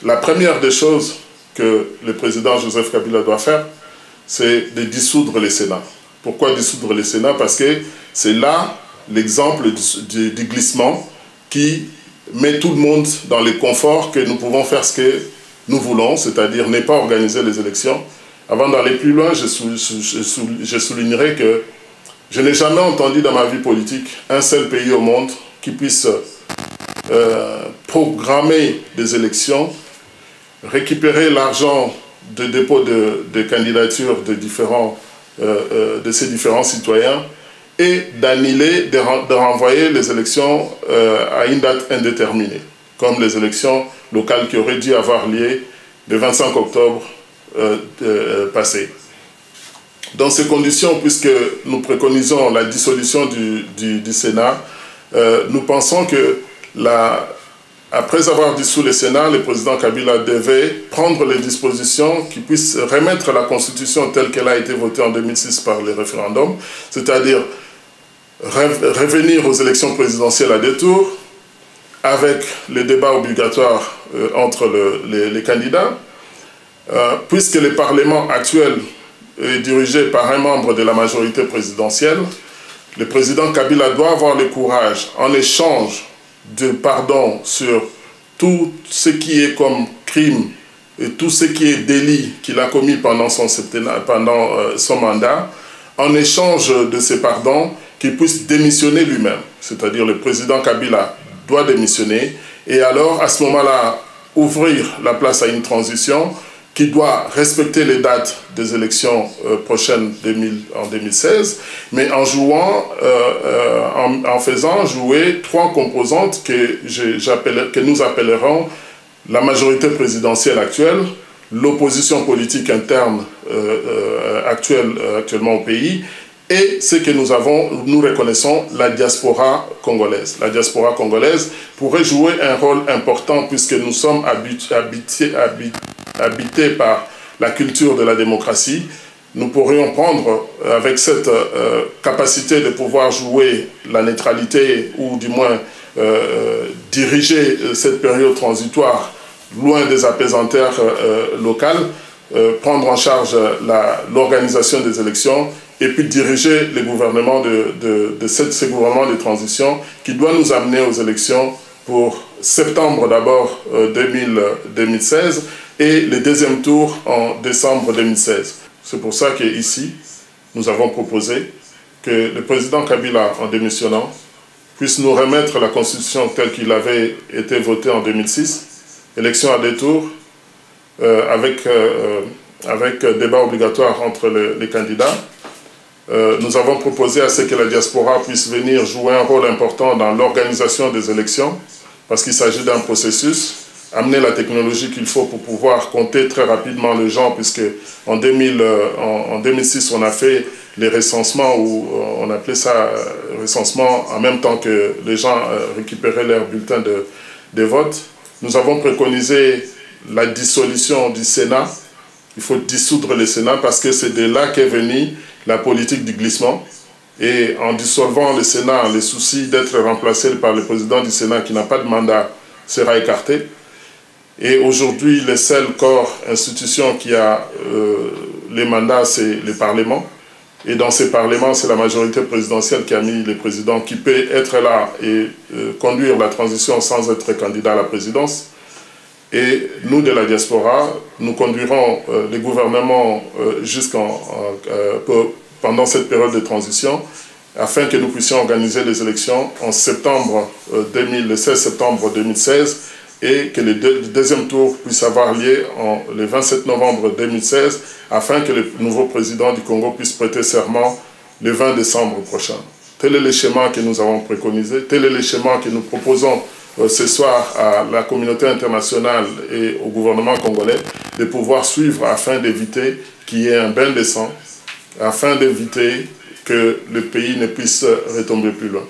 La première des choses que le président Joseph Kabila doit faire, c'est de dissoudre le Sénat. Pourquoi dissoudre le Sénat? Parce que c'est là l'exemple du glissement qui met tout le monde dans le confort que nous pouvons faire ce que nous voulons, c'est-à-dire ne pas organiser les élections. Avant d'aller plus loin, je soulignerai que je n'ai jamais entendu dans ma vie politique un seul pays au monde qui puisse programmer des élections, récupérer l'argent de dépôt de candidatures de ces différents citoyens et d'annuler, de renvoyer les élections à une date indéterminée, comme les élections locales qui auraient dû avoir lieu le 25 octobre passé. Dans ces conditions, puisque nous préconisons la dissolution du Sénat, nous pensons que après avoir dissous le Sénat, le président Kabila devait prendre les dispositions qui puissent remettre la Constitution telle qu'elle a été votée en 2006 par le référendum, c'est-à-dire revenir aux élections présidentielles à 2 tours, avec les débats obligatoires entre les candidats, puisque le Parlement actuel est dirigé par un membre de la majorité présidentielle, le président Kabila doit avoir le courage, en échange de pardon sur tout ce qui est comme crime et tout ce qui est délit qu'il a commis pendant son mandat, en échange de ces pardons, qu'il puisse démissionner lui-même. C'est-à-dire le président Kabila doit démissionner et alors à ce moment-là ouvrir la place à une transition qui doit respecter les dates des élections prochaines en 2016, mais en jouant, en faisant jouer 3 composantes que nous appellerons la majorité présidentielle actuelle, l'opposition politique interne actuellement au pays, et ce que nous reconnaissons, la diaspora congolaise. La diaspora congolaise pourrait jouer un rôle important puisque nous sommes habités par la culture de la démocratie. Nous pourrions prendre, avec cette capacité de pouvoir jouer la neutralité ou du moins diriger cette période transitoire loin des apesantaires locales, prendre en charge l'organisation des élections et puis diriger le gouvernement ce gouvernement de transition qui doit nous amener aux élections pour septembre d'abord 2016 et le 2e tour en décembre 2016. C'est pour ça qu'ici, nous avons proposé que le président Kabila, en démissionnant, puisse nous remettre la Constitution telle qu'il avait été votée en 2006, élection à 2 tours, avec débat obligatoire entre les candidats. Nous avons proposé à ce que la diaspora puisse venir jouer un rôle important dans l'organisation des élections, parce qu'il s'agit d'un processus, amener la technologie qu'il faut pour pouvoir compter très rapidement les gens, puisque en 2006, on a fait les recensements, ou on appelait ça recensement en même temps que les gens récupéraient leurs bulletins de vote. Nous avons préconisé la dissolution du Sénat. Il faut dissoudre le Sénat parce que c'est de là qu'est venue la politique du glissement. Et en dissolvant le Sénat, le souci d'être remplacé par le président du Sénat qui n'a pas de mandat sera écarté. Et aujourd'hui, le seul corps, institution qui a les mandats, c'est le Parlement. Et dans ces parlements, c'est la majorité présidentielle qui a mis le président qui peut être là et conduire la transition sans être candidat à la présidence. Et nous, de la diaspora, nous conduirons les gouvernements pendant cette période de transition afin que nous puissions organiser les élections en le 16 septembre 2016 et que le 2e tour puisse avoir lieu le 27 novembre 2016 afin que le nouveau président du Congo puisse prêter serment le 20 décembre prochain. Tel est le schéma que nous avons préconisé, tel est le schéma que nous proposons ce soir à la communauté internationale et au gouvernement congolais de pouvoir suivre afin d'éviter qu'il y ait un bain de sang, afin d'éviter que le pays ne puisse retomber plus loin.